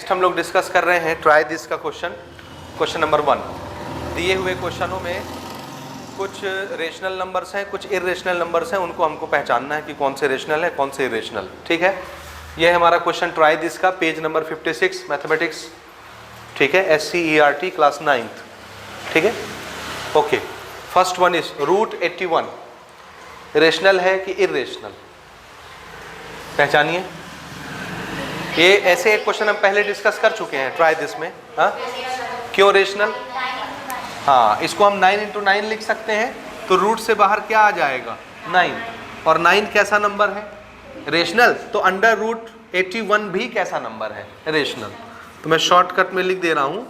Next हम लोग discuss कर रहे हैं ट्राई दिस का क्वेश्चन नंबर 1। दिए हुए क्वेश्चनों में कुछ रेशनल नंबर्स हैं, कुछ इरेशनल नंबर्स हैं, उनको हमको पहचानना है कि कौन से रेशनल है कौन से इरेशनल। ठीक है, ये है हमारा क्वेश्चन ट्राई दिस का, पेज नंबर 56, मैथमेटिक्स। ठीक है, SCERT क्लास 9th। ठीक है, okay. First one is root 81 rational है कि इरेशनल, पहचानिए। ये ऐसे एक क्वेश्चन हम पहले डिस्कस कर चुके हैं ट्राई दिस में। हाँ, क्यों रेशनल? हाँ, इसको हम 9 × 9 लिख सकते हैं, तो रूट से बाहर क्या आ जाएगा? 9। और 9 कैसा नंबर है? रेशनल। तो अंडर रूट 81 भी कैसा नंबर है? रेशनल। तो मैं शॉर्टकट में लिख दे रहा हूं,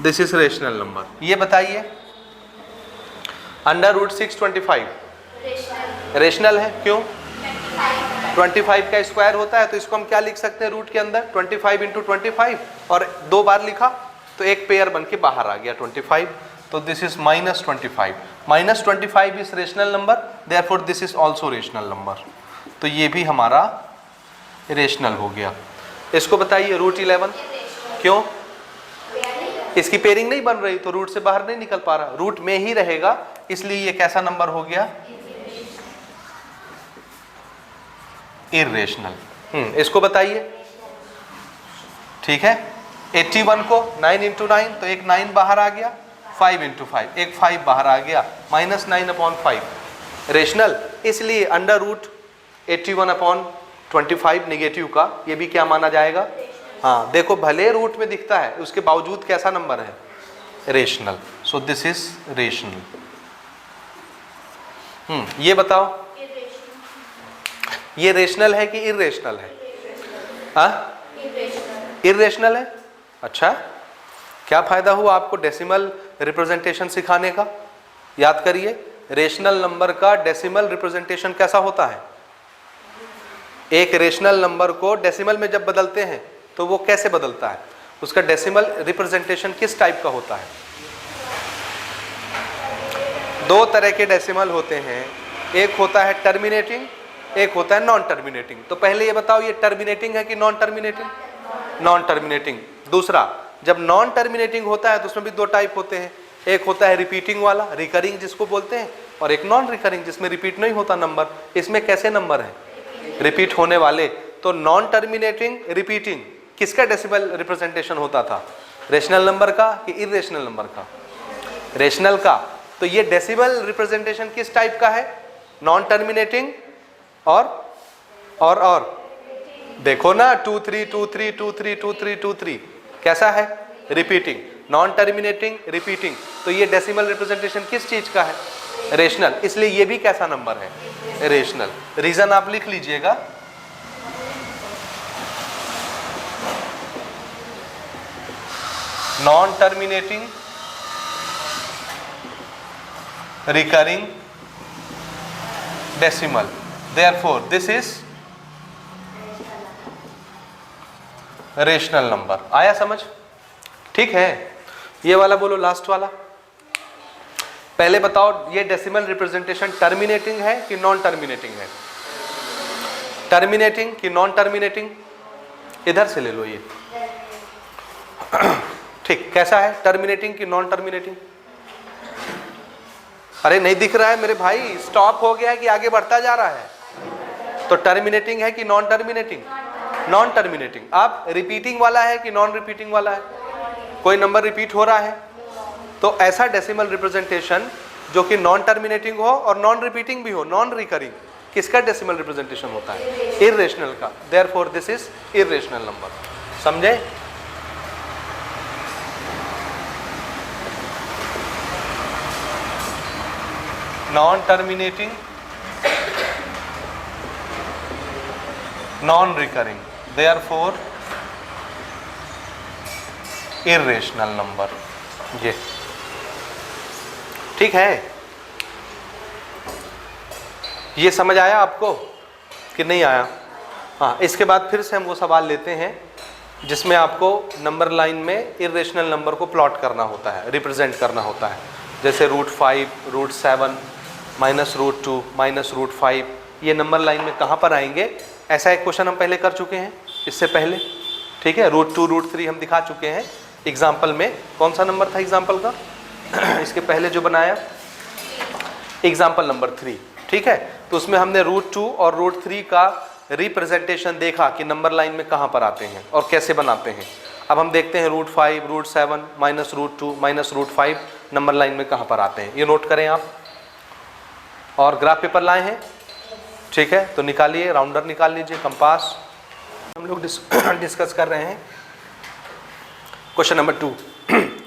दिस इज रेशनल नंबर। ये बताइए, अंडर रूट 625 रेशनल है, क्यों? 25 का स्क्वायर होता है, तो इसको हम क्या लिख सकते हैं रूट के अंदर? 25 × 25, और 2 बार लिखा तो एक पेयर बन के बाहर आ गया 25। तो this is -25। -25 is rational number, therefore this is also rational number. तो ये भी हमारा रेशनल हो गया। इसको बताइए रूट 11, क्यों? इसकी पेयरिंग नहीं बन रही, तो रूट से बाहर नहीं निकल पा रहा, रूट में ही रहेगा, इसलिए ये कैसा नंबर हो गया? इरेशनल। इसको बताइए। ठीक है, 81 को 9 × 9, तो एक 9 बाहर आ गया, 5 × 5 एक 5 बाहर आ गया, -9/5 रेशनल। इसलिए अंडर रूट 81/25 नेगेटिव का ये भी क्या माना जाएगा? हाँ, देखो भले रूट में दिखता है, उसके बावजूद कैसा नंबर है? Rational. So this is rational. ये बताओ, ये रेशनल है कि इरेशनल है? हाँ, इरेशनल है। अच्छा, क्या फायदा हुआ आपको डेसिमल रिप्रेजेंटेशन सिखाने का? याद करिए, रेशनल नंबर का डेसिमल रिप्रेजेंटेशन कैसा होता है? एक रेशनल नंबर को डेसिमल में जब बदलते हैं तो वो कैसे बदलता है? उसका डेसिमल रिप्रेजेंटेशन किस टाइप का होता है? 2 तरह के डेसिमल होते हैं, एक होता है टर्मिनेटिंग, एक होता है नॉन टर्मिनेटिंग। तो पहले ये बताओ, ये टर्मिनेटिंग है कि नॉन टर्मिनेटिंग? Non terminating. दूसरा, जब नॉन टर्मिनेटिंग होता है तो उसमें भी 2 टाइप होते हैं, एक होता है रिपीटिंग वाला, रिकरिंग जिसको बोलते हैं, और एक नॉन रिकरिंग जिसमें रिपीट नहीं होता नंबर। इसमें कैसे नंबर है? रिपीट होने वाले। तो नॉन टर्मिनेटिंग, रिपीटिंग, किसका डेसिमल रिप्रेजेंटेशन होता था? रेशनल नंबर का कि इरेशनल नंबर का? रेशनल का। तो ये डेसिमल रिप्रेजेंटेशन किस टाइप का है? नॉन टर्मिनेटिंग और देखो ना, 2 3 2 3 2 3 2 3 2 3 कैसा है? रिपीटिंग। Non terminating, repeating. तो ये डेसिमल रिप्रेजेंटेशन किस चीज का है? रेशनल। इसलिए ये भी कैसा नंबर है? रेशनल। रीजन आप लिख लीजिएगा। Non terminating, recurring, decimal, therefore this is rational number. आया समझ? ठीक है, ये वाला बोलो, लास्ट वाला। पहले बताओ, ये डेसिमल रिप्रेजेंटेशन टर्मिनेटिंग है कि नॉन टर्मिनेटिंग है? टर्मिनेटिंग कि नॉन टर्मिनेटिंग? इधर से ले लो ये। ठीक, कैसा है? टर्मिनेटिंग कि नॉन टर्मिनेटिंग? अरे नहीं दिख रहा है मेरे भाई, स्टॉप हो गया है कि आगे बढ़ता जा रहा है? तो टर्मिनेटिंग है कि नॉन टर्मिनेटिंग? Non terminating. अब रिपीटिंग वाला है कि नॉन रिपीटिंग वाला है? कोई नंबर रिपीट हो रहा है, तो ऐसा डेसिमल रिप्रेजेंटेशन जो कि नॉन टर्मिनेटिंग हो और नॉन रिपीटिंग भी हो, नॉन रिकरिंग, किसका डेसिमल रिप्रेजेंटेशन होता है? इरेशनल का। Therefore this is irrational number. समझे? Non terminating, non recurring, therefore irrational number. ये ठीक है? ये समझ आया आपको कि नहीं आया? हाँ, इसके बाद फिर से हम वो सवाल लेते हैं जिसमें आपको नंबर लाइन में इरेशनल नंबर को प्लॉट करना होता है, रिप्रेजेंट करना होता है। जैसे √5, √7, -√2, -√5, ये नंबर लाइन में कहाँ पर आएंगे? ऐसा एक क्वेश्चन हम पहले कर चुके हैं इससे पहले। ठीक है, √2 √3 हम दिखा चुके हैं एग्जाम्पल में। कौन सा नंबर था एग्जाम्पल का? इसके पहले जो बनाया एग्जाम्पल नंबर 3, ठीक है। तो उसमें हमने √2 और √3 का रिप्रेजेंटेशन देखा कि नंबर लाइन में कहाँ पर आते हैं और कैसे बनाते हैं। अब हम देखते हैं √5 √7 -√2 -√5 नंबर लाइन में कहाँ पर आते हैं, ये नोट करें आप। और ग्राफ पेपर लाए हैं, ठीक है, तो निकालिए, राउंडर निकाल लीजिए, कंपास। हम लोग डिस्कस कर रहे हैं क्वेश्चन नंबर 2,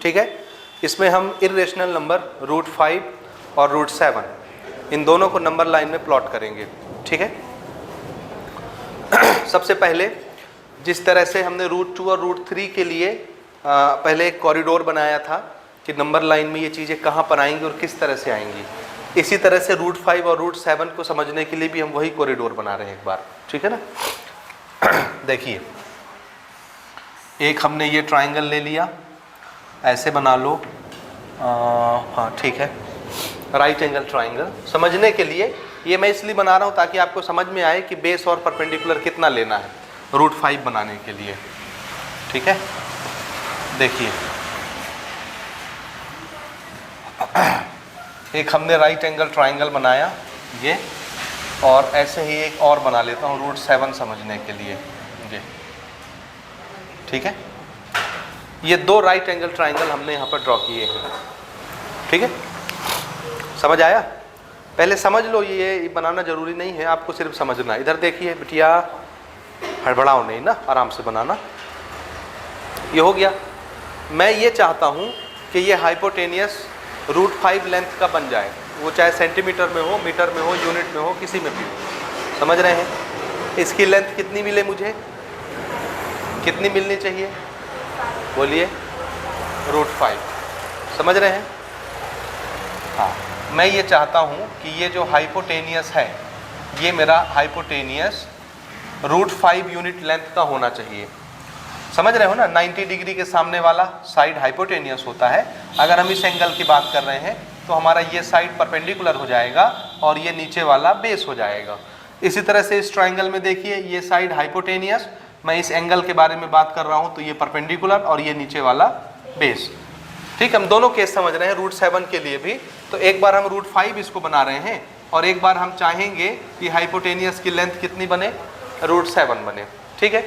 ठीक है। इसमें हम इर्रेशनल नंबर √5 और √7 इन दोनों को नंबर लाइन में प्लॉट करेंगे, ठीक है। सबसे पहले जिस तरह से हमने √2 और √3 के लिए पहले एक कॉरिडोर बनाया था कि नंबर लाइन में ये चीज़ें कहाँ पर आएंगी और किस तरह से आएंगी, इसी तरह से √5 और √7 को समझने के लिए भी हम वही कॉरिडोर बना रहे हैं एक बार, ठीक है ना। देखिए, एक हमने ये ट्राइंगल ले लिया, ऐसे बना लो, हाँ ठीक है, राइट एंगल ट्राइंगल। समझने के लिए ये मैं इसलिए बना रहा हूँ ताकि आपको समझ में आए कि बेस और परपेंडिकुलर कितना लेना है √5 बनाने के लिए, ठीक है। देखिए, एक हमने राइट एंगल ट्राइंगल बनाया ये, और ऐसे ही एक और बना लेता हूँ √7 समझने के लिए ये, ठीक है। ये 2 राइट एंगल ट्राइंगल हमने यहाँ पर ड्रॉ किए हैं, ठीक है। समझ आया? पहले समझ लो, ये बनाना जरूरी नहीं है, आपको सिर्फ समझना। इधर देखिए बिटिया, हड़बड़ाओ नहीं ना, आराम से बनाना। ये हो गया। मैं ये चाहता हूँ कि ये हाइपोटेनियस √5 लेंथ का बन जाए, वो चाहे सेंटीमीटर में हो, मीटर में हो, यूनिट में हो, किसी में भी हो। समझ रहे हैं? इसकी लेंथ कितनी मिले मुझे, कितनी मिलनी चाहिए, बोलिए? √5। समझ रहे हैं? हाँ, मैं ये चाहता हूँ कि ये जो हाइपोटेनियस है, ये मेरा हाइपोटेनियस √5 यूनिट लेंथ का होना चाहिए। समझ रहे हो ना? 90 डिग्री के सामने वाला साइड हाइपोटेनियस होता है। अगर हम इस एंगल की बात कर रहे हैं तो हमारा ये साइड परपेंडिकुलर हो जाएगा और ये नीचे वाला बेस हो जाएगा। इसी तरह से इस ट्राइंगल में देखिए, ये साइड हाइपोटेनियस, मैं इस एंगल के बारे में बात कर रहा हूँ तो ये परपेंडिकुलर और ये नीचे वाला बेस, ठीक। हम दोनों केस समझ रहे हैं √7 के लिए भी। तो एक बार हम √5 इसको बना रहे हैं और एक बार हम चाहेंगे कि हाइपोटेनियस की लेंथ कितनी बने, √7 बने, ठीक है।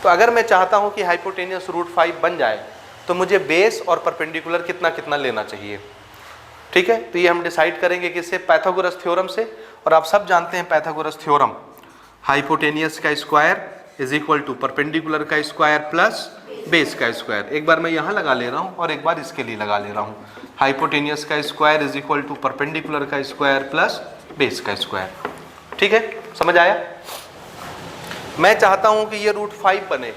तो अगर मैं चाहता हूँ कि हाइपोटेनियस √5 बन जाए तो मुझे बेस और परपेंडिकुलर कितना कितना लेना चाहिए, ठीक है। तो ये हम डिसाइड करेंगे किससे, पाइथागोरस थ्योरम से। और आप सब जानते हैं पाइथागोरस थ्योरम, हाइपोटेनियस का स्क्वायर = परपेंडिकुलर का स्क्वायर प्लस बेस का स्क्वायर। एक बार मैं यहाँ लगा ले रहा हूँ और एक बार इसके लिए लगा ले रहा हूँ। हाइपोटेनियस का स्क्वायर = परपेंडिकुलर का स्क्वायर प्लस बेस का स्क्वायर, ठीक है। समझ आया? मैं चाहता हूँ कि ये √5 बने।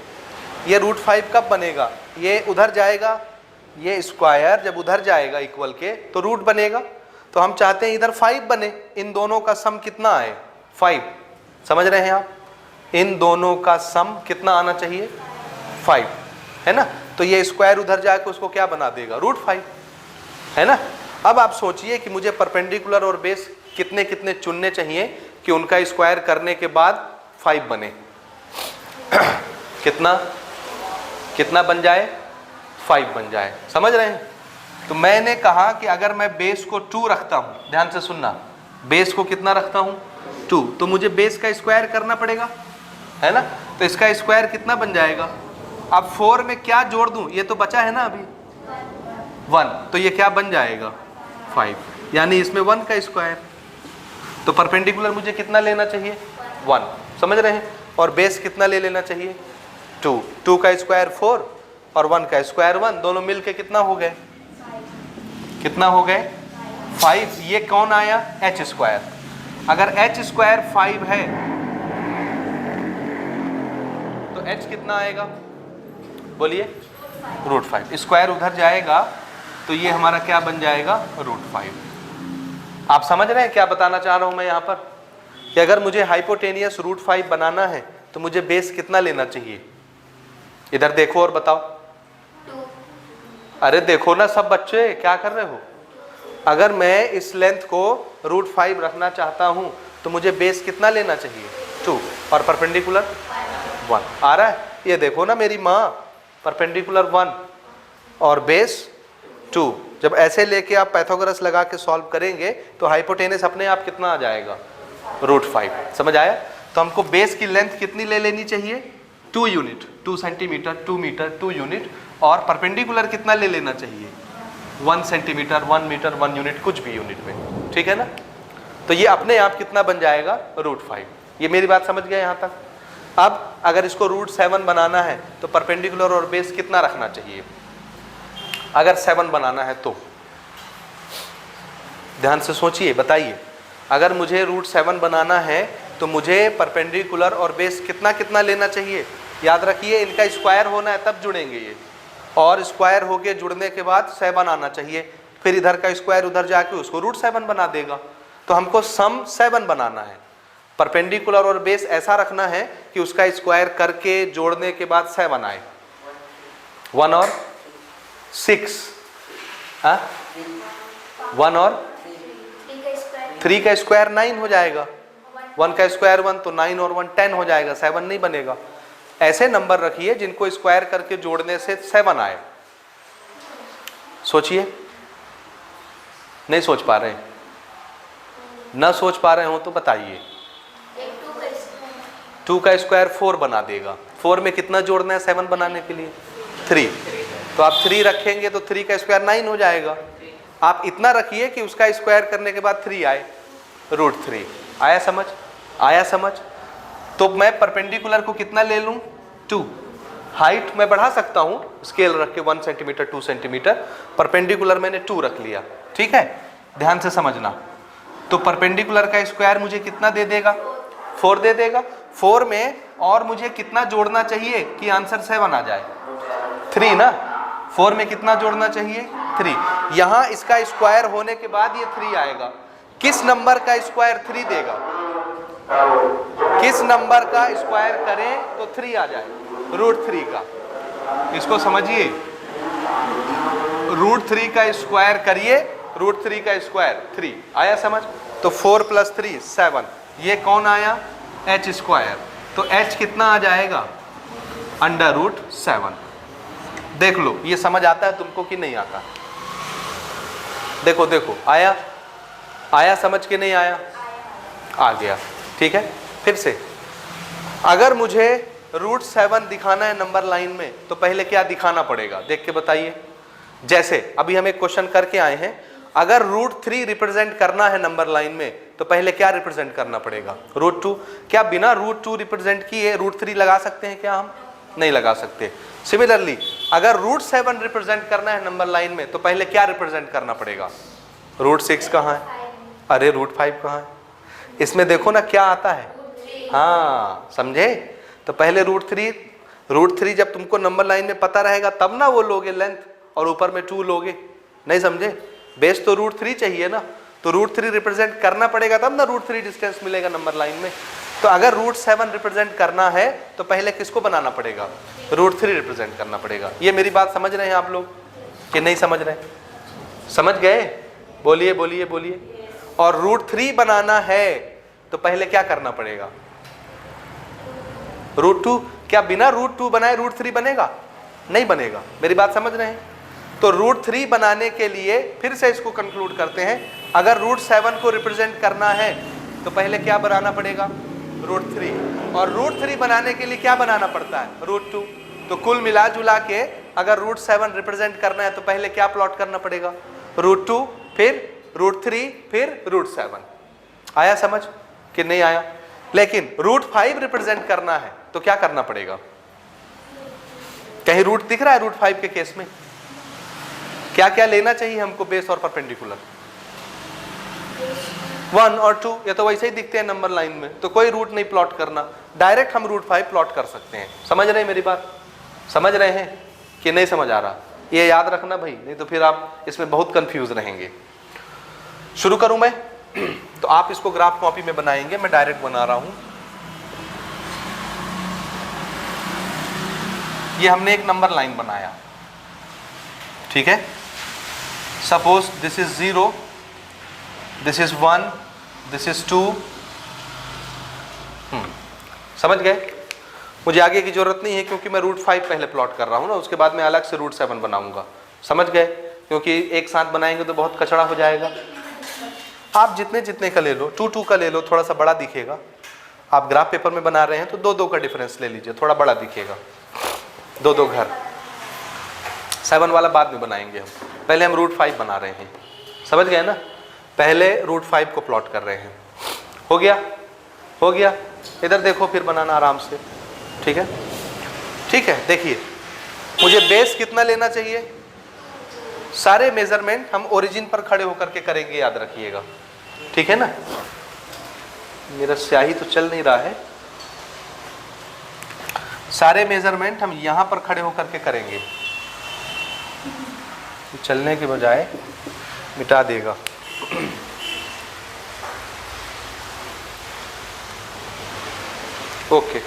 ये √5 कब बनेगा, ये उधर जाएगा, ये स्क्वायर जब उधर जाएगा इक्वल के तो रूट बनेगा। तो हम चाहते हैं इधर 5 बने, इन दोनों का सम कितना आए, 5। समझ रहे हैं आप? इन दोनों का सम कितना आना चाहिए, 5, है ना। तो ये स्क्वायर उधर जाकर उसको क्या बना देगा, √5, है ना। अब आप सोचिए कि मुझे परपेंडिकुलर और बेस कितने कितने चुनने चाहिए कि उनका स्क्वायर करने के बाद 5 बने। कितना कितना बन जाए, 5 बन जाए। समझ रहे हैं? तो मैंने कहा कि अगर मैं बेस को 2 रखता हूं, ध्यान से सुनना, बेस को कितना रखता हूं, 2, तो मुझे बेस का स्क्वायर करना पड़ेगा, है ना। तो इसका स्क्वायर कितना बन जाएगा। अब 4 में क्या जोड़ दूं, ये तो बचा है ना अभी 1, तो ये क्या बन जाएगा, 5, यानी इसमें 1 का स्क्वायर। तो परपेंडिकुलर मुझे कितना लेना चाहिए, 1। समझ रहे हैं? और बेस कितना ले लेना चाहिए, 2। 2 का स्क्वायर 4 और 1 का स्क्वायर 1, दोनों मिलके कितना हो गए, कितना हो गए, 5। ये कौन आया, h²। अगर h² 5 है तो h कितना आएगा, बोलिए, √5। स्क्वायर उधर जाएगा तो ये हमारा क्या बन जाएगा, √5। आप समझ रहे हैं क्या बताना चाह रहा हूं मैं यहाँ पर, कि अगर मुझे हाइपोटेनियस √5 बनाना है तो मुझे बेस कितना लेना चाहिए। इधर देखो और बताओ। 2। अरे देखो ना सब बच्चे, क्या कर रहे हो। अगर मैं इस लेंथ को √5 रखना चाहता हूं तो मुझे बेस कितना लेना चाहिए, 2, और परपेंडिकुलर 1। आ रहा है? ये देखो ना मेरी माँ, परपेंडिकुलर 1 और बेस 2, जब ऐसे लेके आप पाइथागोरस लगा के सॉल्व करेंगे तो हाइपोटेनस अपने आप कितना आ जाएगा, √5। समझ आया? तो हमको बेस की लेंथ कितनी ले लेनी चाहिए, 2 यूनिट, 2 सेंटीमीटर, 2 मीटर, 2 यूनिट, और परपेंडिकुलर कितना ले लेना चाहिए, 1 सेंटीमीटर, 1 मीटर, 1 यूनिट, कुछ भी यूनिट में, ठीक है ना। तो ये अपने आप कितना बन जाएगा, √5। ये मेरी बात समझ गए यहाँ तक? अब अगर इसको √7 बनाना है तो परपेंडिकुलर और बेस कितना रखना चाहिए, अगर 7 बनाना है तो ध्यान से सोचिए, बताइए। अगर मुझे √7 बनाना है तो मुझे परपेंडिकुलर और बेस कितना कितना लेना चाहिए, याद रखिए इनका स्क्वायर होना है तब जुड़ेंगे ये, और स्क्वायर होके जुड़ने के बाद 7 आना चाहिए, फिर इधर का स्क्वायर उधर जाके उसको √7 बना देगा। तो हमको सम 7 बनाना है, परपेंडिकुलर और बेस ऐसा रखना है कि उसका स्क्वायर करके जोड़ने के बाद 7 आए। 1 और 6, 1 और 3 का स्क्वायर 9 हो जाएगा, 1 का स्क्वायर 1, तो 9 और 1 10 हो जाएगा, 7 नहीं बनेगा। ऐसे नंबर रखिए जिनको स्क्वायर करके जोड़ने से 7 आए। सोचिए, नहीं सोच पा रहे, ना सोच पा रहे हो तो बताइए। 2 का स्क्वायर 4 बना देगा, 4 में कितना जोड़ना है 7 बनाने के लिए, 3, तो आप 3 रखेंगे तो 3 का स्क्वायर 9 हो जाएगा। आप इतना रखिए कि उसका स्क्वायर करने के बाद 3 आए, √3। आया समझ? आया समझ? तो मैं परपेंडिकुलर को कितना ले लूं, 2। हाइट मैं बढ़ा सकता हूं स्केल रख के 1 सेंटीमीटर, 2 सेंटीमीटर, परपेंडिकुलर मैंने 2 रख लिया, ठीक है, ध्यान से समझना। तो परपेंडिकुलर का स्क्वायर मुझे कितना दे देगा, 4 दे देगा। 4 में और मुझे कितना जोड़ना चाहिए कि आंसर 7 आ जाए, 3 ना। 4 में कितना जोड़ना चाहिए, 3। यहां इसका स्क्वायर होने के बाद ये 3 आएगा। किस नंबर का स्क्वायर 3 देगा, किस नंबर का स्क्वायर करें तो 3 आ जाए, √3 का। इसको समझिए, √3 का स्क्वायर करिए, √3 का स्क्वायर 3 आया समझ। तो 4 + 3 7, ये कौन आया, h²। तो h कितना आ जाएगा, √7। देख लो ये समझ आता है तुमको कि नहीं आता, देखो देखो, आया, आया समझ के नहीं आया, आ गया, ठीक है। फिर से अगर मुझे √7 दिखाना है नंबर लाइन में तो पहले क्या दिखाना पड़ेगा, देख के बताइए। जैसे अभी हम एक क्वेश्चन करके आए हैं, अगर √3 रिप्रेजेंट करना है नंबर लाइन में तो पहले क्या रिप्रेजेंट करना पड़ेगा, √2। क्या बिना √2 रिप्रेजेंट किए √3 लगा सकते हैं क्या, हम नहीं लगा सकते। सिमिलरली अगर √7 रिप्रेजेंट करना है नंबर लाइन में तो पहले क्या रिप्रेजेंट करना पड़ेगा, √6 कहाँ है, अरे √5 कहाँ है। इसमें देखो ना क्या आता है, हाँ समझे। तो पहले √3 जब तुमको नंबर लाइन में पता रहेगा तब ना वो लोगे लेंथ, और ऊपर में 2 लोगे, नहीं समझे। बेस तो √3 चाहिए ना, तो √3 रिप्रेजेंट करना पड़ेगा तब ना √3 डिस्टेंस मिलेगा नंबर लाइन में। तो अगर √7 रिप्रेजेंट करना है तो पहले किसको बनाना पड़ेगा, √3 रिप्रेजेंट करना पड़ेगा। ये मेरी बात समझ रहे हैं आप लोग कि नहीं समझ रहे, समझ गए, बोलिए बोलिए बोलिए। और √3 बनाना है तो पहले क्या करना पड़ेगा, √2। क्या बिना √2 बनाए √3 बनेगा, नहीं बनेगा, मेरी बात समझ रहे हैं। तो √3 बनाने के लिए फिर से इसको कंक्लूड करते हैं, अगर √7 को रिप्रेजेंट करना है तो पहले क्या बनाना पड़ेगा, √3, और √3 बनाने के लिए क्या बनाना पड़ता है, √2। तो कुल मिला जुला के अगर √7 रिप्रेजेंट करना है तो पहले क्या प्लॉट करना पड़ेगा, √2, फिर √3, फिर √7। आया समझ कि नहीं आया। लेकिन √5 रिप्रेजेंट करना है तो क्या करना पड़ेगा, कहीं रूट दिख रहा है √5 के केस में, क्या क्या लेना चाहिए हमको, बेस और परपेंडिकुलर, 1 और 2, ये तो वैसे ही दिखते हैं नंबर लाइन में, तो कोई रूट नहीं प्लॉट करना, डायरेक्ट हम √5 प्लॉट कर सकते हैं। समझ रहे हैं मेरी बात, समझ रहे हैं कि नहीं समझ आ रहा, ये याद रखना भाई, नहीं तो फिर आप इसमें बहुत कंफ्यूज रहेंगे। शुरू करूं मैं तो आप इसको ग्राफ कॉपी में बनाएंगे, मैं डायरेक्ट बना रहा हूं। ये हमने एक नंबर लाइन बनाया, ठीक है। Suppose this is 0, this is 1, this is 2, समझ गए। मुझे आगे की जरूरत नहीं है क्योंकि मैं √5 पहले प्लॉट कर रहा हूँ ना, उसके बाद मैं अलग से √7 बनाऊंगा। समझ गए? क्योंकि एक साथ बनाएंगे तो बहुत कचड़ा हो जाएगा। आप जितने जितने का ले लो, 2 का ले लो, थोड़ा सा बड़ा दिखेगा। आप ग्राफ पेपर में बना रहे हैं तो 2 का डिफरेंस ले लीजिए, थोड़ा बड़ा दिखेगा। 2 घर। 7 वाला बाद में बनाएंगे हम, पहले हम √5 बना रहे हैं। समझ गए ना? पहले √5 को प्लॉट कर रहे हैं। हो गया? हो गया? इधर देखो फिर बनाना आराम से। ठीक है? ठीक है, देखिए मुझे बेस कितना लेना चाहिए? सारे मेजरमेंट हम ओरिजिन पर खड़े होकर के करेंगे, याद रखिएगा। ठीक है ना? मेरा स्याही तो चल नहीं रहा है। सारे मेजरमेंट हम यहां पर खड़े होकर के करेंगे, चलने के बजाय मिटा देगा। ओके,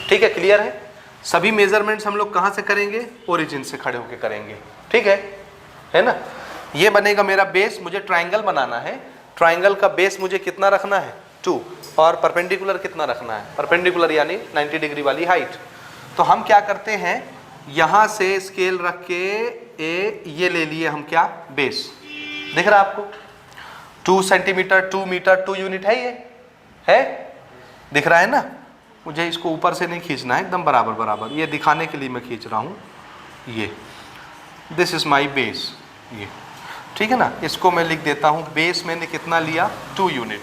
ठीक है, क्लियर है? सभी मेजरमेंट्स हम लोग कहां से करेंगे? ओरिजिन से खड़े होकर करेंगे। ठीक है ना? ये बनेगा मेरा बेस। मुझे ट्राइंगल बनाना है, ट्राइंगल का बेस मुझे कितना रखना है? 2, और परपेंडिकुलर कितना रखना है? परपेंडिकुलर यानी 90 डिग्री वाली हाइट। तो हम क्या करते हैं, यहां से स्केल रख के ये ले लिए हम, क्या? बेस। दिख रहा है आपको? 2 सेंटीमीटर, 2 मीटर, 2 यूनिट है। ये है, दिख रहा है ना? मुझे इसको ऊपर से नहीं खींचना है, एकदम बराबर बराबर, ये दिखाने के लिए मैं खींच रहा हूँ। ये दिस इज माई बेस, ये ठीक है ना? इसको मैं लिख देता हूँ, बेस मैंने कितना लिया? 2 यूनिट।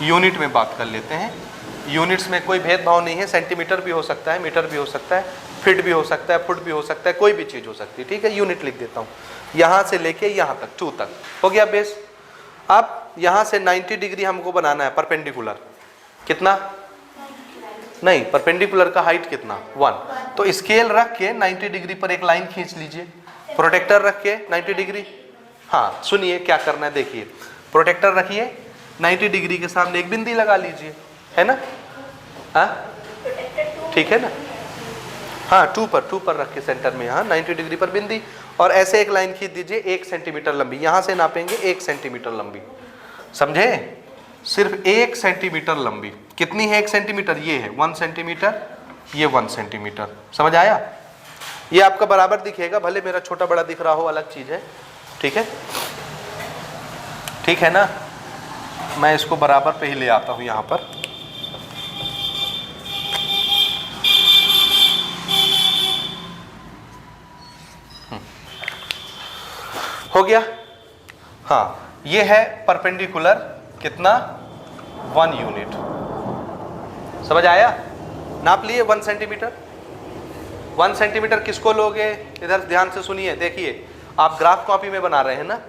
यूनिट में बात कर लेते हैं। यूनिट्स में कोई भेदभाव नहीं है, सेंटीमीटर भी हो सकता है, मीटर भी हो सकता है, फीट भी हो सकता है, फुट भी हो सकता है, कोई भी चीज़ हो सकती है। ठीक है, यूनिट लिख देता हूँ। यहाँ से लेके यहाँ तक 2 तक हो गया बेस। अब यहाँ से 90 डिग्री हमको बनाना है परपेंडिकुलर। कितना? नहीं, परपेंडिकुलर का हाइट कितना? 1। तो स्केल रख के 90 डिग्री पर एक लाइन खींच लीजिए। प्रोटेक्टर रख के 90 डिग्री, हाँ सुनिए क्या करना है, देखिए। प्रोटेक्टर रखिए, 90 डिग्री के सामने एक बिंदी लगा लीजिए, है ना? हाँ ठीक है ना? हाँ 2 पर रख के सेंटर में, हाँ 90 डिग्री पर बिंदी, और ऐसे एक लाइन खींच दीजिए 1 सेंटीमीटर लंबी। यहाँ से नापेंगे 1 सेंटीमीटर लंबी, समझे? सिर्फ 1 सेंटीमीटर लंबी। कितनी है 1 सेंटीमीटर? ये है 1 सेंटीमीटर, ये 1 सेंटीमीटर। समझ आया? ये आपका बराबर दिखेगा, भले मेरा छोटा बड़ा दिख रहा हो, अलग चीज़ है। ठीक है? ठीक है ना? मैं इसको बराबर पे ही ले आता हूँ यहाँ पर। हो गया? हाँ, ये है परपेंडिकुलर, कितना? 1 यूनिट। समझ आया? नाप लिए 1 सेंटीमीटर। 1 सेंटीमीटर किसको लोगे? इधर ध्यान से सुनिए, देखिए आप ग्राफ कॉपी में बना रहे हैं ना,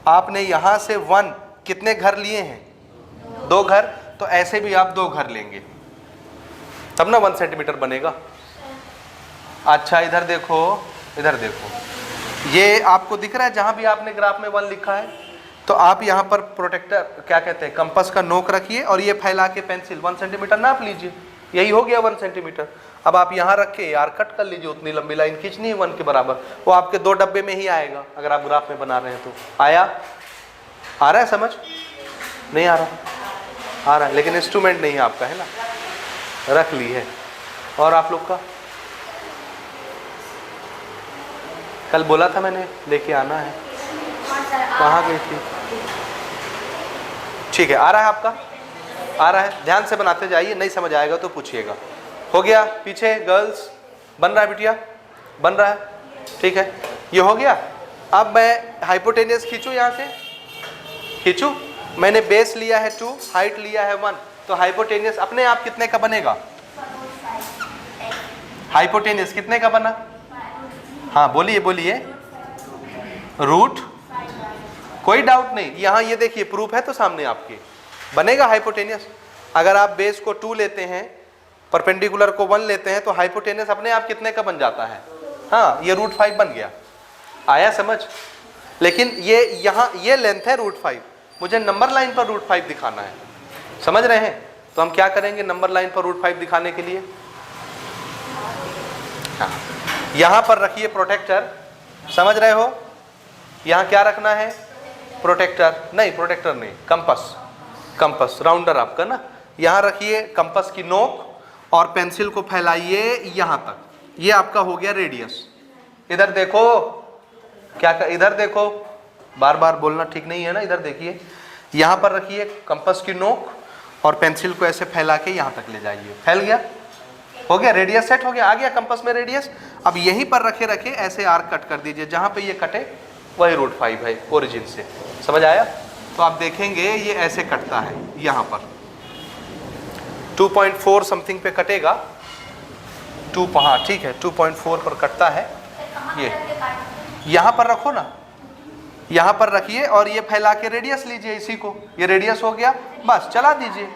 आपने यहाँ से 1 कितने घर लिए हैं? 2 घर। तो ऐसे भी आप 2 घर लेंगे, तब ना 1 सेंटीमीटर बनेगा। अच्छा इधर देखो, इधर देखो, ये आपको दिख रहा है जहाँ भी आपने ग्राफ में 1 लिखा है, तो आप यहाँ पर प्रोटेक्टर, क्या कहते हैं, कंपास का नोक रखिए और ये फैला के पेंसिल 1 सेंटीमीटर नाप लीजिए। यही हो गया 1 सेंटीमीटर। अब आप यहाँ रख के यार कट कर लीजिए, उतनी लंबी लाइन खींचनी है 1 के बराबर। वो आपके 2 डब्बे में ही आएगा अगर आप ग्राफ में बना रहे हैं तो। आया? आ रहा है समझ? नहीं आ रहा? आ रहा है, लेकिन इंस्ट्रूमेंट नहीं है आपका, है ना? रख ली है। और आप लोग का कल बोला था मैंने लेके आना है, कहाँ गई थी? ठीक है, आ रहा है आपका? आ रहा है? ध्यान से बनाते जाइए, नहीं समझ आएगा तो पूछिएगा। हो गया? पीछे गर्ल्स बन रहा है बिटिया? बन रहा है? ठीक है, ये हो गया। अब मैं हाइपोटेनियस खींचूं, यहाँ से खींचूं। मैंने बेस लिया है 2, हाइट लिया है 1, तो हाइपोटेनियस अपने आप कितने का बनेगा? हाइपोटेनियस कितने का बना? हाँ बोलिए बोलिए। रूट, कोई डाउट नहीं। यहाँ ये देखिए प्रूफ है तो सामने आपके, बनेगा हाइपोटेनियस। अगर आप बेस को 2 लेते हैं, परपेंडिकुलर को 1 लेते हैं, तो हाइपोटेनियस अपने आप कितने का बन जाता है? हाँ, ये √5 बन गया। आया समझ? लेकिन ये यहाँ ये लेंथ है √5, मुझे नंबर लाइन पर √5 दिखाना है। समझ रहे हैं? तो हम क्या करेंगे नंबर लाइन पर √5 दिखाने के लिए? हाँ, यहाँ पर रखिए प्रोटेक्टर। समझ रहे हो? यहाँ क्या रखना है? प्रोटेक्टर नहीं, प्रोटेक्टर नहीं, कंपास, कंपास राउंडर आपका ना। यहाँ रखिए कंपास की नोक, और पेंसिल को फैलाइए यहां तक, ये आपका हो गया रेडियस। इधर देखो क्या इधर देखो, बार बार बोलना ठीक नहीं है ना, इधर देखिए, यहां पर रखिए कंपास की नोक और पेंसिल को ऐसे फैला के यहां तक ले जाइए, फैल गया, हो गया, रेडियस सेट हो गया, आ गया कंपास में रेडियस। अब यहीं पर रखे रखे ऐसे आर्क कट कर दीजिए, जहां पे ये कटे वही √5 है ओरिजिन से, समझ आया? तो आप देखेंगे ये ऐसे कटता है, यहां पर 2.4 समथिंग पे कटेगा, हाँ ठीक है 2.4 पर कटता है। ये यहां पर रखो ना, यहां पर रखिए और ये फैला के रेडियस लीजिए, इसी को, ये रेडियस हो गया, बस चला दीजिए।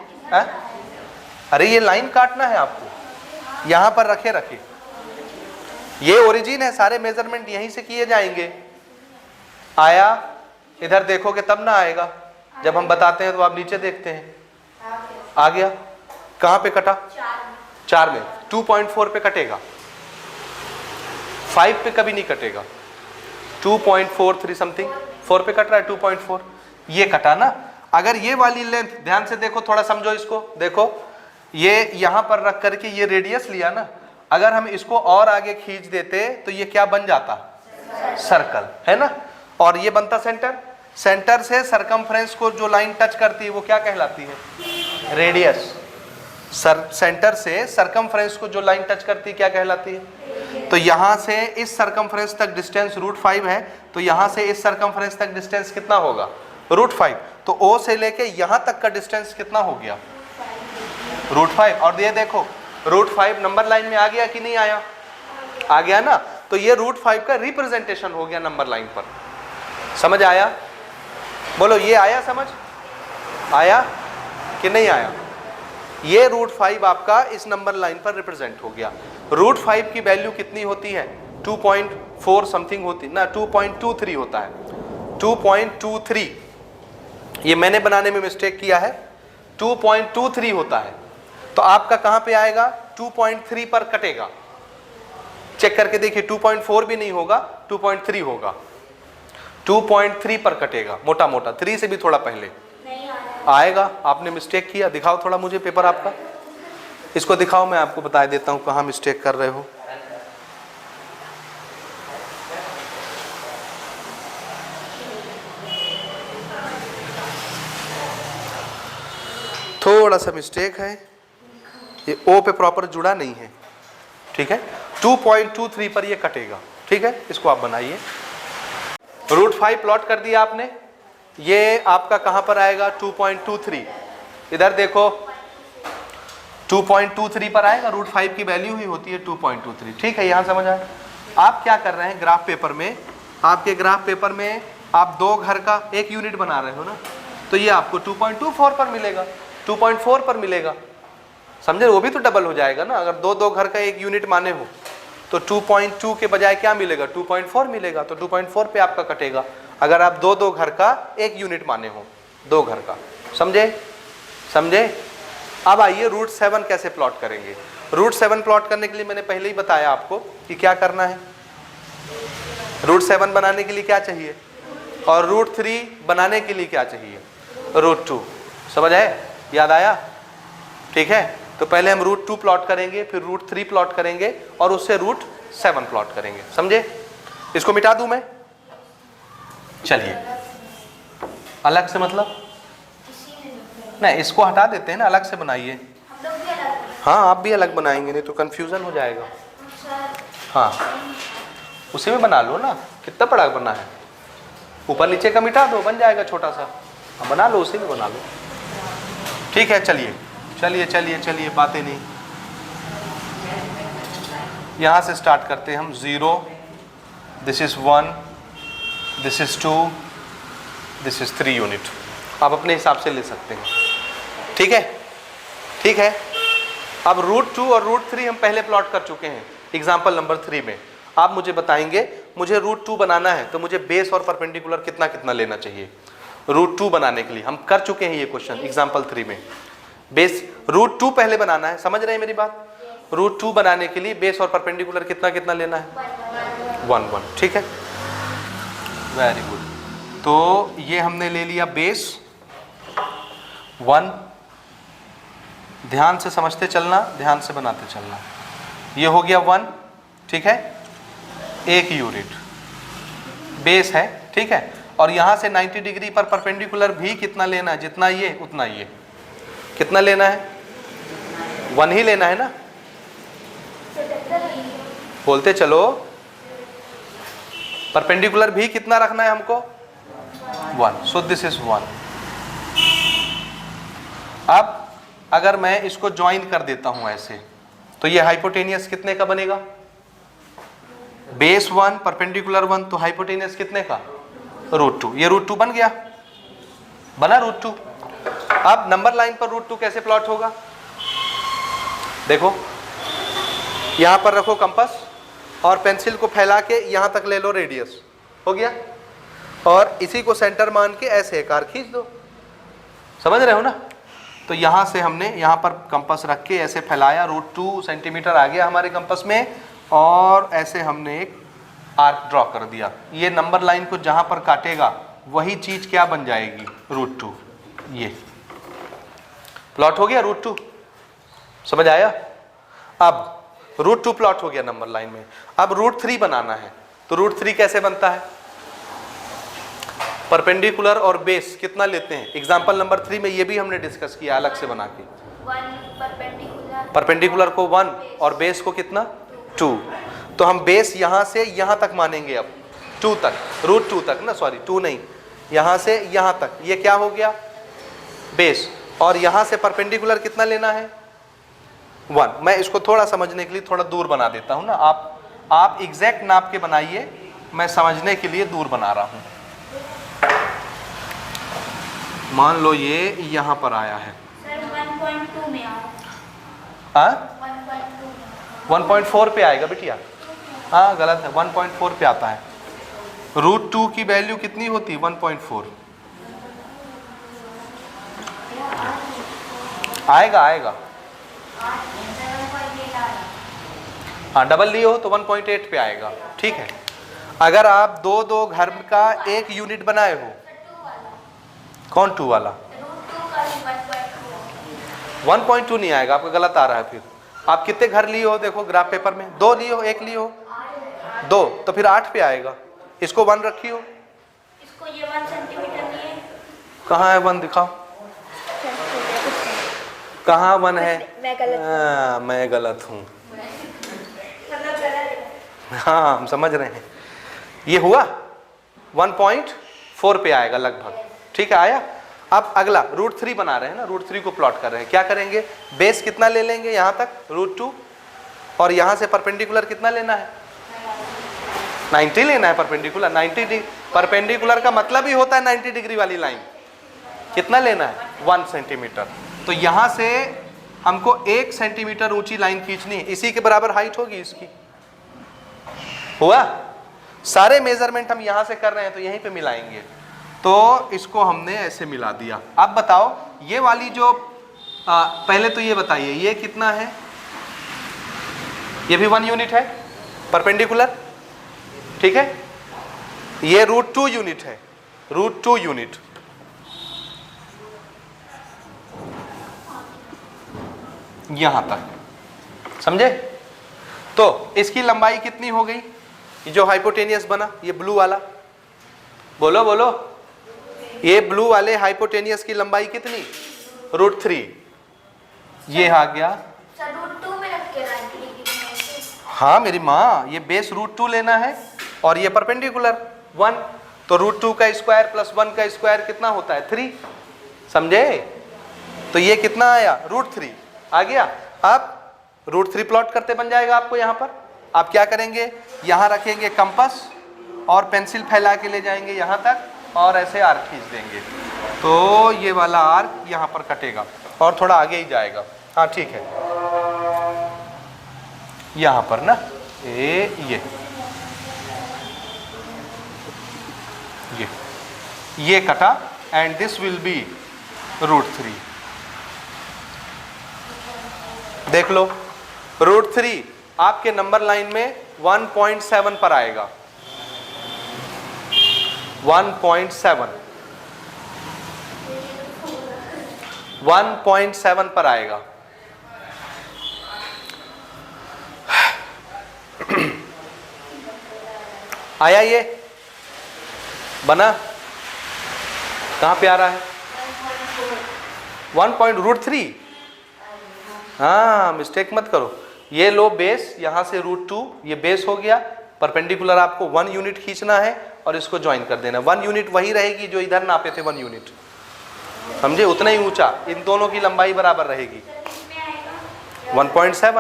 अरे ये लाइन काटना है आपको, यहां पर रखे रखे, ये ओरिजिन है, सारे मेजरमेंट यहीं से किए जाएंगे। आया? इधर देखोगे तब ना आएगा, जब हम बताते हैं तो आप नीचे देखते हैं, आ गया। कहां पे कटा? 4 में। 2.4 पे कटेगा, 5 पे कभी नहीं कटेगा, 2.43 समथिंग, 4 पे कट रहा है 2.4, ये कटा ना। अगर ये वाली लेंथ, ध्यान से देखो, थोड़ा समझो इसको, देखो ये यहां पर रख करके ये रेडियस लिया ना, अगर हम इसको और आगे खींच देते तो ये क्या बन जाता? सर्कल, है ना? और ये बनता सेंटर, सेंटर से सरकमफ्रेंस को जो लाइन टच करती है वो क्या कहलाती है? रेडियस। सेंटर से सरकमफ्रेंस को जो लाइन टच करती है क्या कहलाती है? तो यहां से इस सरकमफ्रेंस तक डिस्टेंस √5 है, तो यहां से इस सरकमफ्रेंस तक डिस्टेंस कितना होगा? √5। तो O से लेके यहां तक का डिस्टेंस कितना हो गया? √5। और ये देखो √5 नंबर लाइन में आ गया कि नहीं आया? आ गया ना। तो ये √5 का रिप्रेजेंटेशन हो गया नंबर लाइन पर, समझ आया? बोलो ये आया समझ? आया कि नहीं आया? ये √5 आपका इस नंबर लाइन पर रिप्रेजेंट हो गया। √5 की वैल्यू कितनी होती है? 2.4 समथिंग होती ना, 2.23 होता है, 2.23। ये मैंने बनाने में मिस्टेक किया है, 2.23 होता है। तो आपका कहां पे आएगा? 2.3 पर कटेगा, चेक करके देखिए, 2.4 भी नहीं होगा, 2.3 होगा, 2.3 पर कटेगा, मोटा मोटा, 3 से भी थोड़ा पहले आएगा। आपने मिस्टेक किया, दिखाओ थोड़ा मुझे पेपर आपका, इसको दिखाओ, मैं आपको बता देता हूं कहां मिस्टेक कर रहे हो। थोड़ा सा मिस्टेक है, ये O पे प्रॉपर जुड़ा नहीं है, ठीक है? 2.23 पर ये कटेगा, ठीक है? इसको आप बनाइए। √5 प्लॉट कर दिया आपने, ये आपका कहां पर आएगा? 2.23। इधर देखो 2.23 पर आएगा, √5 की वैल्यू ही होती है 2.23, ठीक है? यहां समझ आए? आप क्या कर रहे हैं ग्राफ पेपर में, आपके ग्राफ पेपर में आप 2 घर का 1 यूनिट बना रहे हो ना, तो ये आपको 2.24 पर मिलेगा, 2.4 पर मिलेगा, समझे? वो भी तो डबल हो जाएगा ना, अगर 2 घर का 1 यूनिट माने हो तो 2.2 के बजाय क्या मिलेगा? 2.4 मिलेगा, तो 2.4 पे आपका कटेगा, अगर आप 2 घर का 1 यूनिट माने हो, 2 घर का, समझे? समझे? अब आइए √7 कैसे प्लॉट करेंगे। √7 प्लॉट करने के लिए मैंने पहले ही बताया आपको कि क्या करना है। √7 बनाने के लिए क्या चाहिए, और √3 बनाने के लिए क्या चाहिए? √2। समझ आए? याद आया? ठीक है, तो पहले हम √2 प्लॉट करेंगे, फिर √3 प्लॉट करेंगे, और उससे √7 प्लॉट करेंगे, समझे? इसको मिटा दूं मैं? चलिए, अलग से मतलब नहीं, इसको हटा देते हैं ना, अलग से बनाइए। हाँ, आप भी अलग बनाएंगे, नहीं तो कंफ्यूजन हो जाएगा। हाँ, उसी में बना लो ना, कितना बड़ा बनना है, ऊपर नीचे का मिटा दो, बन जाएगा छोटा सा, बना लो, उसी में बना लो, ठीक है? चलिए चलिए चलिए चलिए, बातें नहीं, यहाँ से स्टार्ट करते हैं हम। 0, this is 1, this is 2, this is 3 unit, आप अपने हिसाब से ले सकते हैं, ठीक है? ठीक है, अब √2 और √3 हम पहले प्लॉट कर चुके हैं एग्जाम्पल नंबर 3 में। आप मुझे बताएंगे, मुझे √2 बनाना है तो मुझे बेस और परपेंडिकुलर कितना कितना लेना चाहिए? √2 बनाने के लिए हम कर चुके हैं ये क्वेश्चन एग्जाम्पल 3 में। बेस √2 पहले बनाना है, समझ रहे हैं मेरी बात? √2 बनाने के लिए बेस और परपेंडिकुलर कितना कितना लेना है? 1 1, ठीक है? Very good. तो ये हमने ले लिया बेस 1, ध्यान से समझते चलना, ध्यान से बनाते चलना। ये हो गया 1, ठीक है, 1 यूनिट बेस है, ठीक है। और यहाँ से 90 डिग्री पर परपेंडिकुलर भी कितना लेना है, जितना ये उतना ये, कितना लेना है, 1 ही लेना है ना, बोलते चलो। परपेंडिकुलर भी कितना रखना है हमको, 1, सो दिस इज 1। अब अगर मैं इसको ज्वाइन कर देता हूं ऐसे, तो ये हाइपोटेनियस कितने का बनेगा, बेस 1 परपेंडिकुलर 1, तो हाइपोटेनियस कितने का, √2। ये √2 बन गया, बना √2। अब नंबर लाइन पर √2 कैसे प्लॉट होगा, देखो यहां पर रखो कंपास और पेंसिल को फैला के यहां तक ले लो रेडियस, हो गया। और इसी को सेंटर मान के ऐसे एक आर्क खींच दो, समझ रहे हो ना। तो यहां से हमने यहां पर कंपास रख के ऐसे फैलाया, √2 सेंटीमीटर आ गया हमारे कंपास में, और ऐसे हमने एक आर्क ड्रॉ कर दिया। ये नंबर लाइन को जहां पर काटेगा वही चीज क्या बन जाएगी, √2। ये प्लॉट हो गया √2, समझ आया। अब √2 प्लॉट हो गया नंबर लाइन में। अब √3 बनाना है, तो √3 कैसे बनता है, परपेंडिकुलर और बेस कितना लेते हैं। एग्जाम्पल नंबर 3 में ये भी हमने डिस्कस किया अलग से बना के, परपेंडिकुलर को 1 और बेस को कितना 2। तो हम बेस यहां से यहां तक मानेंगे, अब 2 तक, √2 तक ना, सॉरी 2 नहीं, यहां से यहां तक, ये क्या हो गया बेस। और यहां से परपेंडिकुलर कितना लेना है, 1। मैं इसको थोड़ा समझने के लिए थोड़ा दूर बना देता हूं ना, आप एग्जैक्ट नाप के बनाइए, मैं समझने के लिए दूर बना रहा हूं। मान लो ये यहां पर आया है सर, 1.2 में आओ। 1.4 पे आएगा बिटिया, हाँ गलत है, 1.4 पे आता है। √2 की वैल्यू कितनी होती है, 1.4 आएगा, आएगा। हाँ डबल लिए हो तो 1.8 पे आएगा, ठीक है। अगर आप दो घर का एक यूनिट बनाए हो, कौन 2 वाला, 1.2 नहीं आएगा, आपका गलत आ रहा है। फिर आप कितने घर लिए हो, देखो ग्राफ पेपर में 2 लिए हो, 1 लिए हो 2, तो फिर 8 पे आएगा। इसको 1 रखी हो, इसको ये 1 सेंटीमीटर लिए, कहाँ है 1 दिखाओ, कहाँ 1 है, मैं गलत हूँ, हाँ हम समझ रहे हैं। ये हुआ 1.4 पे आएगा लगभग, ठीक है, आया। अब अगला √3 बना रहे हैं ना, √3 को प्लॉट कर रहे हैं। क्या करेंगे, बेस कितना ले लेंगे यहाँ तक √2, और यहाँ से परपेंडिकुलर कितना लेना है, 90 लेना है परपेंडिकुलर। 90 डिग्री परपेंडिकुलर का मतलब ही होता है 90 डिग्री वाली लाइन, कितना लेना है 1 सेंटीमीटर। तो यहाँ से हमको 1 सेंटीमीटर ऊंची लाइन खींचनी है, इसी के बराबर हाइट होगी इसकी। हुआ, सारे मेजरमेंट हम यहाँ से कर रहे हैं तो यहीं पे मिलाएंगे। तो इसको हमने ऐसे मिला दिया। अब बताओ ये वाली जो पहले तो ये बताइए ये कितना है, ये भी 1 यूनिट है परपेंडिकुलर, ठीक है। ये √2 यूनिट है, √2 यूनिट। यहां तक समझे। तो इसकी लंबाई कितनी हो गई, ये जो हाइपोटेनियस बना, ये ब्लू वाला, बोलो बोलो, ये ब्लू वाले हाइपोटेनियस की लंबाई कितनी, √3। ये आ गया, √2 में रख के हाँ मेरी माँ, ये बेस √2 लेना है और ये परपेंडिकुलर 1, तो √2 का स्क्वायर प्लस 1 का स्क्वायर कितना होता है 3, समझे। तो ये कितना आया, √3 आ गया। अब √3 प्लॉट करते बन जाएगा आपको यहाँ पर। आप क्या करेंगे, यहाँ रखेंगे कंपास और पेंसिल फैला के ले जाएंगे यहाँ तक और ऐसे आर्क खींच देंगे, तो ये वाला आर्क यहाँ पर कटेगा और थोड़ा आगे ही जाएगा। हाँ ठीक है, यहाँ पर ना ये कटा एंड दिस विल बी √3। देख लो √3 आपके नंबर लाइन में 1.7 पर आएगा, 1.7 पर आएगा। आया ये बना, कहाँ पे आ रहा है 1.√3। हाँ मिस्टेक मत करो, ये लो बेस, यहाँ से √2 ये बेस हो गया, परपेंडिकुलर आपको 1 यूनिट खींचना है और इसको ज्वाइन कर देना। 1 यूनिट वही रहेगी जो इधर नापे थे 1 यूनिट, समझे, उतना ही ऊंचा, इन दोनों की लंबाई बराबर रहेगी। 1.7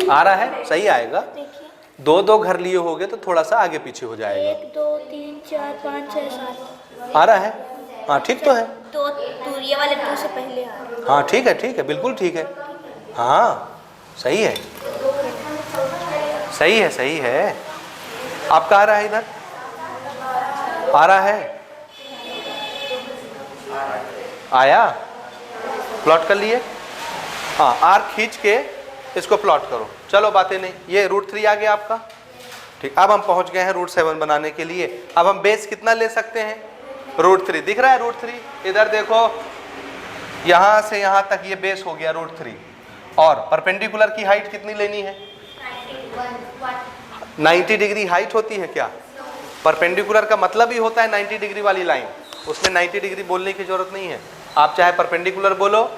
आ रहा है, सही आएगा। दो घर लिए होगे तो थोड़ा सा आगे पीछे हो जाएगा। 1 2 3 4 5 6 7 आ रहा है, हाँ ठीक तो है, दो ये वाले 2 से पहले आ रहा है। हाँ ठीक है, बिल्कुल ठीक है, हाँ सही है, सही है। आपका आ रहा है, इधर आ रहा है, आया, प्लॉट कर लिए। हाँ आर्क खींच के इसको प्लॉट करो, चलो बातें नहीं। ये √3 आ गया आपका, ठीक। अब हम पहुंच गए हैं √7 बनाने के लिए। अब हम बेस कितना ले सकते हैं, √3 दिख रहा है, √3 इधर देखो, यहां से यहां तक ये बेस हो गया √3, और परपेंडिकुलर की हाइट कितनी लेनी है, 90 डिग्री हाइट होती है क्या? परपेंडिकुलर का मतलब ही होता है 90 डिग्री वाली लाइन, उसमें 90 डिग्री बोलने की जरूरत नहीं है। आप चाहे परपेंडिकुलर बोलो,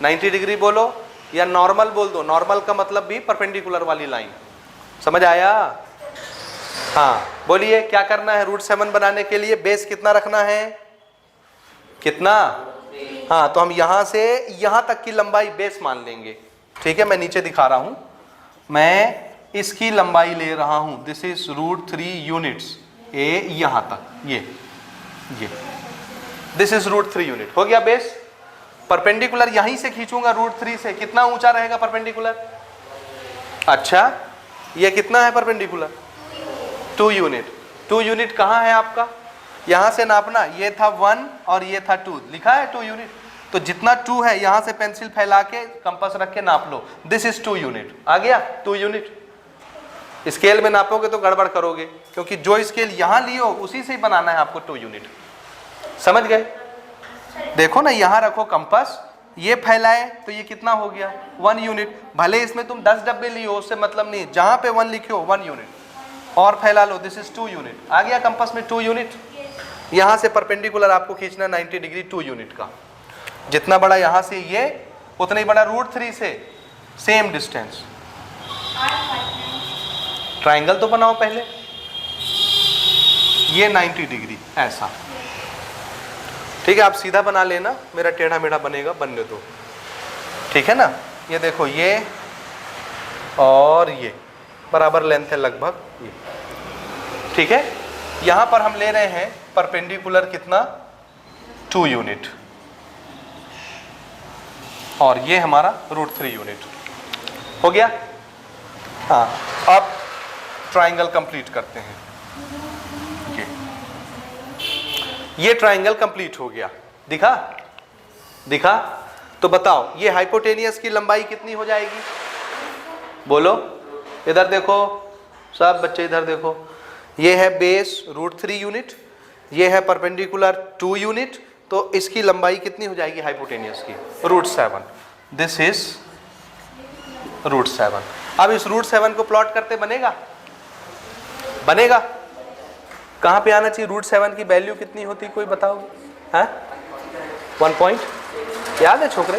90 डिग्री बोलो, या नॉर्मल बोल दो, नॉर्मल का मतलब भी परपेंडिकुलर वाली लाइन। समझ आया? हाँ बोलिए क्या करना है √7 बनाने के लिए, बेस कितना रखना है, कितना? हाँ तो हम यहां से यहां तक की लंबाई बेस मान लेंगे, ठीक है। मैं नीचे दिखा रहा हूं, मैं इसकी लंबाई ले रहा हूं, दिस इज √3 यूनिट्स, ए यहां तक, ये दिस इज √3 यूनिट हो गया बेस। परपेंडिकुलर यहीं से खींचूंगा √3 से, कितना ऊंचा रहेगा परपेंडिकुलर? अच्छा ये कितना है परपेंडिकुलर? 2 यूनिट। 2 यूनिट कहाँ है आपका? यहां से नापना, ये था 1 और ये था 2, लिखा है 2 यूनिट। तो जितना 2 है यहां से पेंसिल फैला के कंपास रख के नाप लो, दिस इज 2 यूनिट, आ गया 2 यूनिट। स्केल में नापोगे तो गड़बड़ करोगे, क्योंकि जो स्केल यहां लियो उसी से ही बनाना है आपको 2 यूनिट। समझ गए? देखो ना, यहां रखो कंपास, ये फैलाए तो ये कितना हो गया 1 यूनिट। भले इसमें तुम 10 डब्बे लियो उससे मतलब नहीं, जहां पे 1 लिखो 1 यूनिट, और फैला लो, दिस इज 2 यूनिट। आ गया कंपास में 2 यूनिट। यहां से परपेंडिकुलर आपको खींचना 90 डिग्री 2 यूनिट का, जितना बड़ा यहां से ये उतना ही बड़ा √3 से, सेम डिस्टेंस। ट्राइंगल तो बनाओ पहले, ये 90 डिग्री ऐसा, ठीक है। आप सीधा बना लेना, मेरा टेढ़ा मेढ़ा बनेगा, बनने दो, ठीक है ना। ये देखो, ये और ये बराबर लेंथ है लगभग, ये ठीक है। यहां पर हम ले रहे हैं परपेंडिकुलर कितना, 2 यूनिट, और ये हमारा √3 यूनिट हो गया। हाँ अब ट्राइंगल कंप्लीट करते हैं। ये ट्राइंगल कंप्लीट हो गया, दिखा? तो बताओ ये हाइपोटेनियस की लंबाई कितनी हो जाएगी, बोलो। इधर देखो सब बच्चे, इधर देखो, ये है बेस √3 यूनिट, ये है परपेंडिकुलर 2 यूनिट, तो इसकी लंबाई कितनी हो जाएगी हाइपोटेनियस की, √7। This is √7। अब इस √7 को प्लॉट करते बनेगा? कहाँ पे आना चाहिए? √7 की वैल्यू कितनी होती, कोई बताओगे? हाँ 1 पॉइंट याद है छोकरे,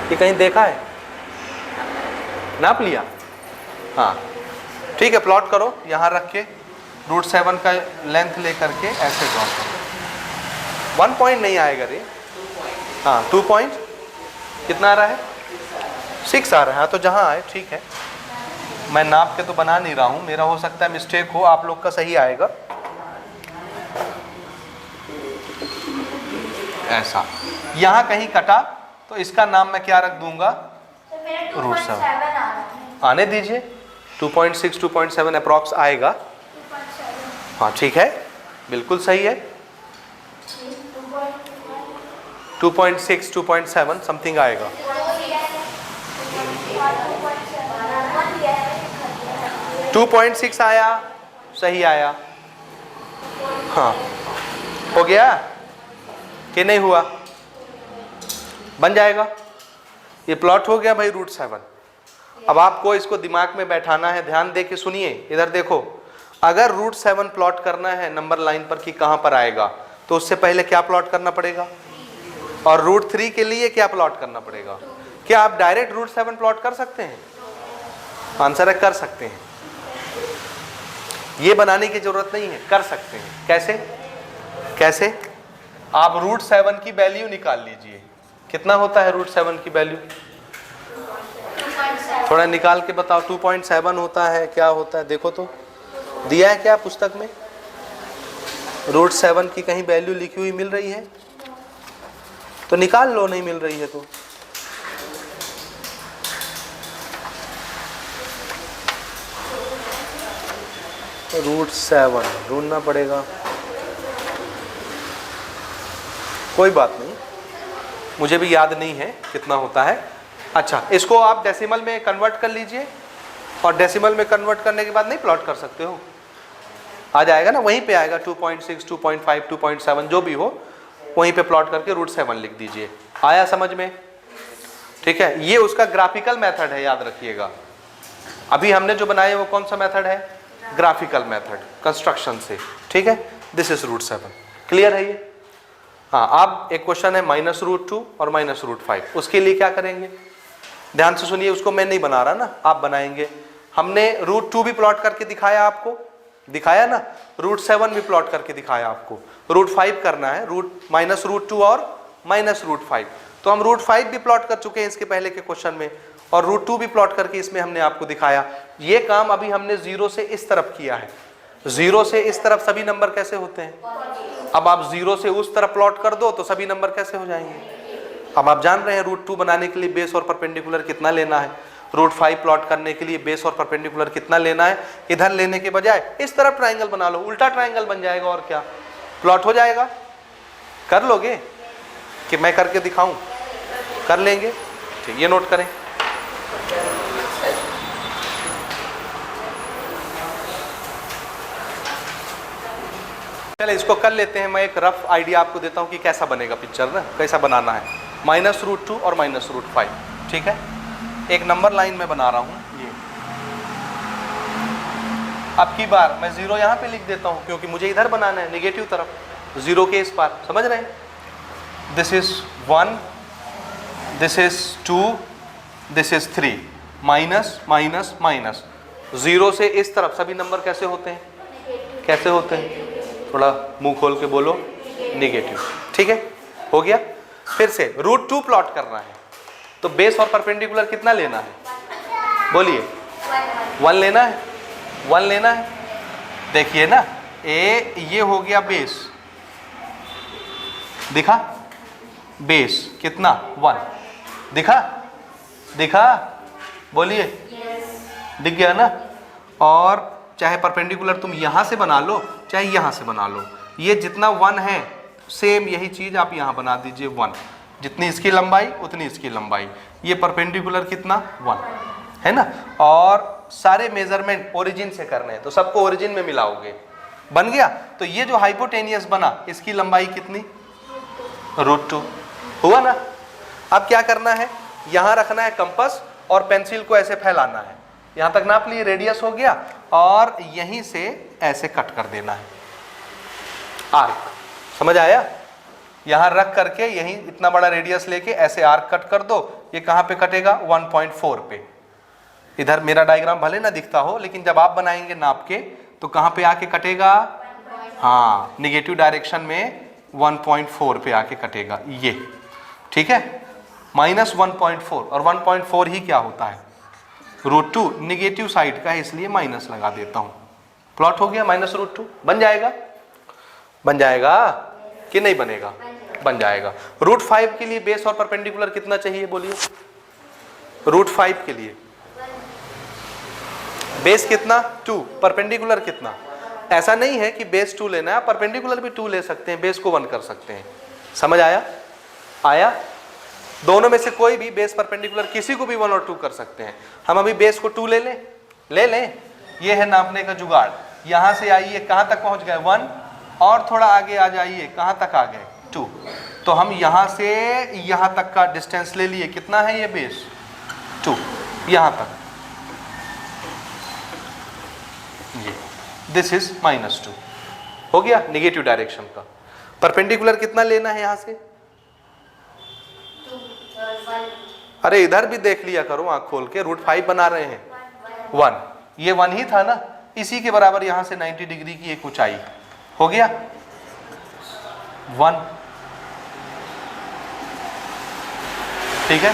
ये कहीं देखा है, नाप लिया? हाँ ठीक है, प्लॉट करो, यहाँ रख के √7 का लेंथ ले करके ऐसे ड्रॉ करो। 1 पॉइंट नहीं आएगा रे, हाँ 2 पॉइंट, कितना आ रहा है 6 आ रहा है। हाँ तो जहाँ आए ठीक है, मैं नाप के तो बना नहीं रहा हूँ, मेरा हो सकता है मिस्टेक हो, आप लोग का सही आएगा। ऐसा यहाँ कहीं कटा तो इसका नाम मैं क्या रख दूंगा, √7 आने दीजिए, 2.6 2.7 अप्रॉक्स आएगा। हाँ ठीक है, बिल्कुल सही है, 2.6 2.7 समथिंग आएगा। टू 2.6 आया, सही आया। हाँ हो गया कि नहीं हुआ? बन जाएगा, ये प्लॉट हो गया भाई √7। अब आपको इसको दिमाग में बैठाना है, ध्यान दे के सुनिए, इधर देखो। अगर √7 प्लॉट करना है नंबर लाइन पर कि कहां पर आएगा, तो उससे पहले क्या प्लॉट करना पड़ेगा, और √3 के लिए क्या प्लॉट करना पड़ेगा। क्या आप डायरेक्ट √7 प्लॉट कर सकते हैं? आंसर है कर सकते हैं। ये बनाने की जरूरत नहीं है, कर सकते हैं। कैसे कैसे? आप √7 की वैल्यू निकाल लीजिए। कितना होता है √7 की वैल्यू? थोड़ा निकाल के बताओ। 2.7 होता है, क्या होता है देखो तो, दिया है क्या पुस्तक में? √7 की कहीं वैल्यू लिखी हुई मिल रही है तो निकाल लो, नहीं मिल रही है तो। √7 ढूंढना पड़ेगा, कोई बात नहीं, मुझे भी याद नहीं है कितना होता है। अच्छा, इसको आप डेसिमल में कन्वर्ट कर लीजिए, और डेसिमल में कन्वर्ट करने के बाद नहीं प्लॉट कर सकते हो, आ जाएगा ना, वहीं पे आएगा 2.6, 2.5, 2.7 जो भी हो, वहीं पे प्लॉट करके √7 लिख दीजिए। आया समझ में? ठीक है, ये उसका ग्राफिकल मेथड है, याद रखिएगा। अभी हमने जो बनाया वो कौन सा मेथड है? ग्राफिकल मेथड, कंस्ट्रक्शन से। ठीक है, दिस इज √7। क्लियर है ये? हाँ, अब एक क्वेश्चन है -√2 और -√5, उसके लिए क्या करेंगे? ध्यान से सुनिए, उसको मैं नहीं बना रहा ना, आप बनाएंगे। हमने √2 भी प्लॉट करके दिखाया, आपको दिखाया ना, √7 भी प्लॉट करके दिखाया आपको। √5 करना है, -√2 और -√5, तो हम √5 भी प्लॉट कर चुके हैं इसके पहले के क्वेश्चन में, और √2 भी प्लॉट करके इसमें हमने आपको दिखाया। ये काम अभी हमने 0 से इस तरफ किया है। 0 से इस तरफ सभी नंबर कैसे होते हैं? अब आप 0 से उस तरफ प्लॉट कर दो तो सभी नंबर कैसे हो जाएंगे? अब आप जान रहे हैं √2 बनाने के लिए बेस और परपेंडिकुलर कितना लेना है, √5 प्लॉट करने के लिए बेस और परपेंडिकुलर कितना लेना है। इधर लेने के बजाय इस तरफ ट्राइंगल बना लो, उल्टा ट्राइंगल बन जाएगा, और क्या प्लॉट हो जाएगा। कर लोगे कि मैं करके दिखाऊं? कर लेंगे, ठीक, ये नोट करें। चले इसको कर लेते हैं। मैं एक रफ आइडिया आपको देता हूं कि कैसा बनेगा पिक्चर ना, कैसा बनाना है। -√2 और -√5, ठीक है। एक नंबर लाइन में बना रहा हूं ये। अब की बार मैं 0 यहां पे लिख देता हूं, क्योंकि मुझे इधर बनाना है, नेगेटिव तरफ, 0 के इस पार, समझ रहे हैं। This is 1, this is 2, this is 3, minus minus minus. 0 से इस तरफ सभी नंबर कैसे होते हैं? कैसे होते हैं? थोड़ा मुंह खोल के बोलो, नेगेटिव। ठीक है, हो गया। फिर से √2 प्लॉट करना है, तो बेस और परपेंडिकुलर कितना लेना है? बोलिए, 1 लेना है, 1 लेना है। देखिए ना, ये हो गया बेस, दिखा? बेस कितना? 1 दिखा? दिखा? बोलिए, दिख गया ना। और चाहे परपेंडिकुलर तुम यहां से बना लो, चाहे यहां से बना लो, ये जितना 1 है सेम यही चीज आप यहां बना दीजिए 1। जितनी इसकी लंबाई उतनी इसकी लंबाई। ये परपेंडिकुलर कितना? 1 है ना। और सारे मेजरमेंट ओरिजिन से करने हैं, तो सबको ओरिजिन में मिलाओगे, बन गया। तो ये जो हाइपोटेनियस बना, इसकी लंबाई कितनी? √2 हुआ ना। अब क्या करना है? यहां रखना है कंपास, और पेंसिल को ऐसे फैलाना है, यहां तक नाप लिए, रेडियस हो गया, और यहीं से ऐसे कट कर देना है आर्क। समझ आया? यहां रख करके यहीं इतना बड़ा रेडियस लेके ऐसे आर्क कट कर दो। ये कहां पे कटेगा? 1.4 पे। इधर मेरा डायग्राम भले ना दिखता हो, लेकिन जब आप बनाएंगे नाप के तो कहां पे आके कटेगा? हाँ, निगेटिव डायरेक्शन में 1.4 पे आके कटेगा ये। ठीक है, -1.4, और 1.4 ही क्या होता है? √2 निगेटिव साइड का है, इसलिए माइनस लगा देता हूं। प्लॉट हो गया -√2। बन जाएगा? बन जाएगा कि नहीं बनेगा? बन जाएगा। √5 के लिए बेस और परपेंडिकुलर कितना चाहिए? बोलिए, √5 के लिए बेस कितना? 2, परपेंडिकुलर कितना? ऐसा नहीं है कि बेस 2 लेना है, परपेंडिकुलर भी 2 ले सकते हैं, बेस को 1 कर सकते हैं। समझ आया? आया? दोनों में से कोई भी बेस परपेंडिकुलर किसी को भी 1 और 2 कर सकते हैं। हम अभी बेस को 2 ले लें। ये है नापने का जुगाड़। यहां से आइए, कहां तक पहुंच गए? 1, और थोड़ा आगे आ जाइए, कहां तक आ गए? 2। तो हम यहां से यहां तक का डिस्टेंस ले लिए, कितना है ये बेस? 2, यहां तक। ये दिस इज -2 हो गया निगेटिव डायरेक्शन का। परपेंडिकुलर कितना लेना है यहां से? अरे इधर भी देख लिया करो आंख खोल के, √5 बना रहे हैं 1, ये 1 ही था ना, इसी के बराबर यहां से 90 डिग्री की एक ऊंचाई हो गया 1। ठीक है,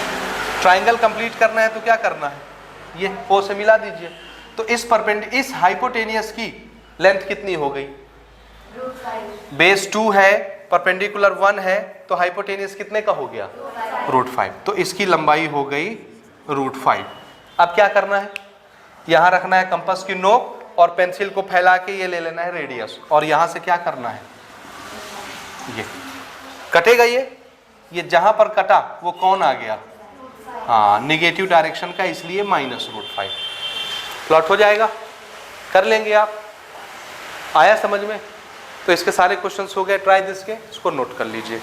ट्राइंगल कंप्लीट करना है तो क्या करना है, ये O से मिला दीजिए। तो इस हाइपोटेनियस की लेंथ कितनी हो गई? बेस 2 है, परपेंडिकुलर 1 है, तो हाइपोटेनियस कितने का हो गया? √5। तो इसकी लंबाई हो गई √5। अब क्या करना है, यहां रखना है कंपास की नोक और पेंसिल को फैला के ये ले लेना है रेडियस, और यहां से क्या करना है, ये कटेगा, ये जहां पर कटा वो कौन आ गया? हाँ, निगेटिव डायरेक्शन का, इसलिए -√5 प्लॉट हो जाएगा। कर लेंगे आप, आया समझ में? तो इसके सारे क्वेश्चंस हो गए ट्राई दिस के, इसको नोट कर लीजिए।